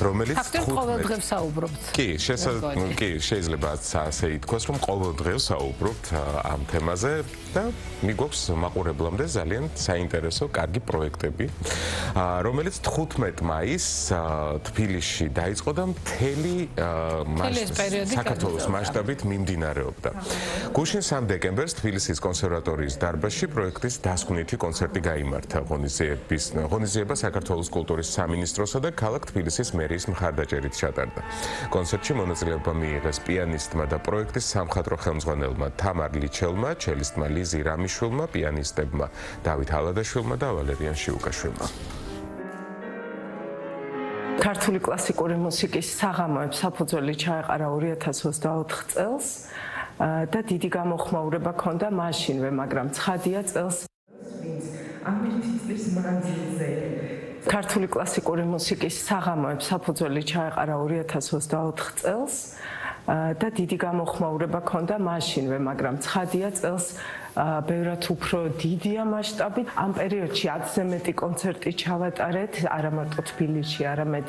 რომელიც ყოველდღე ვსაუბრობთ. კი, შეიძლება ასე ითქვას, რომ ყოველდღე ვსაუბრობთ ამ თემაზე და მიგვაქვს მაყურებლამდე ძალიან საინტერესო, კარგი პროექტები, რომელიც 15 მაისს თბილისში დაიწყო და მთელი საქართველოს მასშტაბით მიმდინარეობდა. გუშინ 3 დეკემბერს თბილისის კონსერვატორიის დარბაზში პროექტის დასკვნითი კონცერტი გაიმართა. ღონისძიება საქართველოს კულტურის სამინისტროსა და ქალაქ თბილისის მერიის მხარდაჭერით ჩატარდა. კონცერტში მონაწილეობა მიიღეს პიანისტმა და პროექტის სამხატვრო ხელმძღვანელმა თამარ ლიჩელმა, ჩელისტმა ლიზი რამიშვილმა, პიანისტებმა დავით ალადაშვილმა და ვალერიან შიუკაშვილმა. ქართული კლასიკური მუსიკის საღამოებს საფუძველი ჩაეყარა 2024 წელს და დიდი გამოხმაურება ჰქონდა მაშინვე, მაგრამ ცხადია წელს ქართული კლასიკური მუსიკის საღამოებს საფუძველი ჩაეყარა 2024 წელს და დიდი გამოხმაურება ჰქონდა მაშინვე, მაგრამ ცხადია წელს ბევრად უფრო დიდია მასშტაბით. ამ პერიოდში 10-ზე მეტი კონცერტი ჩავატარეთ, არა მარტო თბილისში, არამედ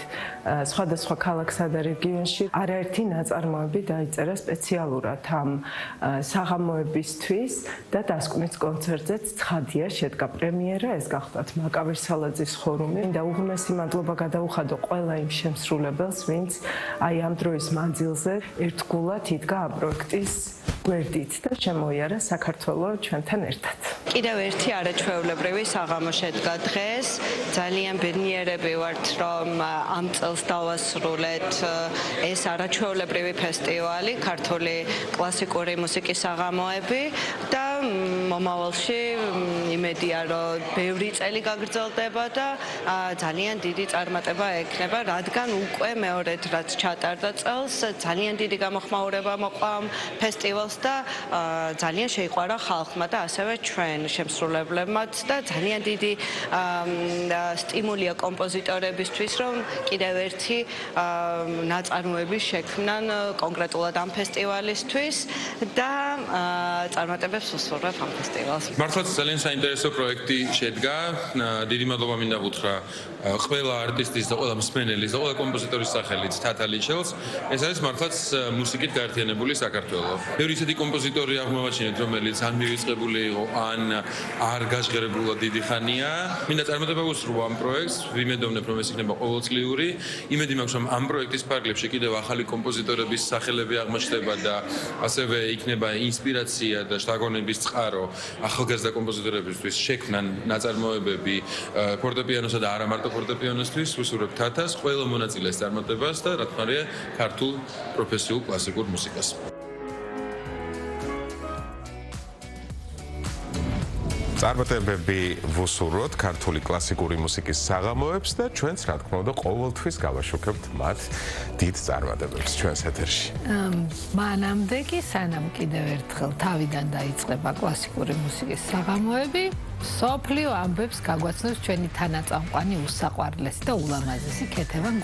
სხვადასხვა ქალაქსა და რეგიონში. არაერთი ნაწარმოები დაიწერა სპეციალურად ამ საღამოებისთვის და დასკვნის კონცერტზეც ცხადია შედგა პრემიერა, ეს გახლდათ მაკავერ სალაძის ხორუმი. და უღრმესი მადლობა გადაუხადო ყველა იმ შემსრულებელს, ვინც აი ამ დროის მანძილზე ერთგულად იდგა ამ პროექტის გვერდით და შემოიარა საქართველოს ჩვენთან ერთად. კიდევ ერთი არაჩვეულებრივი საღამო შედგა დღეს. ძალიან ბედნიერები ვართ, რომ ამ წელს დავასრულეთ ეს არაჩვეულებრივი ფესტივალი, ქართული კლასიკური მუსიკის საღამოები და მომავალში იმედია, რომ ბევრი წელი გაგრძელდება და ძალიან დიდი წარმატება ექნება, რადგან უკვე მეორედ რაც ჩატარდა წელს, ძალიან დიდი გამოხმაურება მოყვა ამ ფესტივალს და ძალიან შეიყვარა ხალხმა და ასევე ჩვენ შემსრულებლებმაც და ძალიან დიდი სტიმულია კომპოზიტორებისთვის, რომ კიდევ ერთი ნაწარმოები შექმნან კონკრეტულად ამ ფესტივალისთვის და წარმატებებს უსურვებ ამ ფესტივალს. მართლაც ძალიან საინტერესო პროექტი შედგა. დიდი მადლობა მინდა ვუთხრა ყველა არტისტის და ყველა მსმენელის და ყველა კომპოზიტორის სახელით თათა ლიჩელს. ეს არის მართლაც მუსიკით გაერთიანებული საქართველო. ბევრი ისეთი კომპოზიტორი აღმოვაჩინეთ, რომელიც ან მივიწყებული იყო, ან არ გაჟღერებულა დიდი ხანია. მინდა წარმატება ვუსურვო ამ პროექტს, ვიმედოვნებ, რომ ეს იქნება ყოველწლიური. იმედი მაქვს, რომ ამ პროექტის ფარგლებში კიდევ ახალი კომპოზიტორების სახელები აღმოჩნდება და ასევე იქნება ინსპირაცია და შთაგონების წყარო ახალგაზრდა კომპოზიტორებისთვის შექმნან ნაწარმოებები ფორტეპიანოსა და არა მარტო ფორტეპიანოსთვის. ვუსურვებ თათას, ყველა მონაწილეს წარმატებას და რა თქმა უნდა, ქართულ პროფესიულ კლასიკურ მუსიკას. წარმატებები ვუსურვოთ ქართული კლასიკური მუსიკის საღამოებს და ჩვენც რა თქმა უნდა ყოველთვის გავაშუქებთ მათ დიდ წარმატებებს ჩვენს ეთერში. მანამდე კი სანამ კიდევ ერთხელ თავიდან დაიწყება კლასიკური მუსიკის საღამოები, სოფლიო ამბებს გაგვაცნობს ჩვენი თანაწამყვანი უსაყვარლესი და ულამაზესი ქეთევან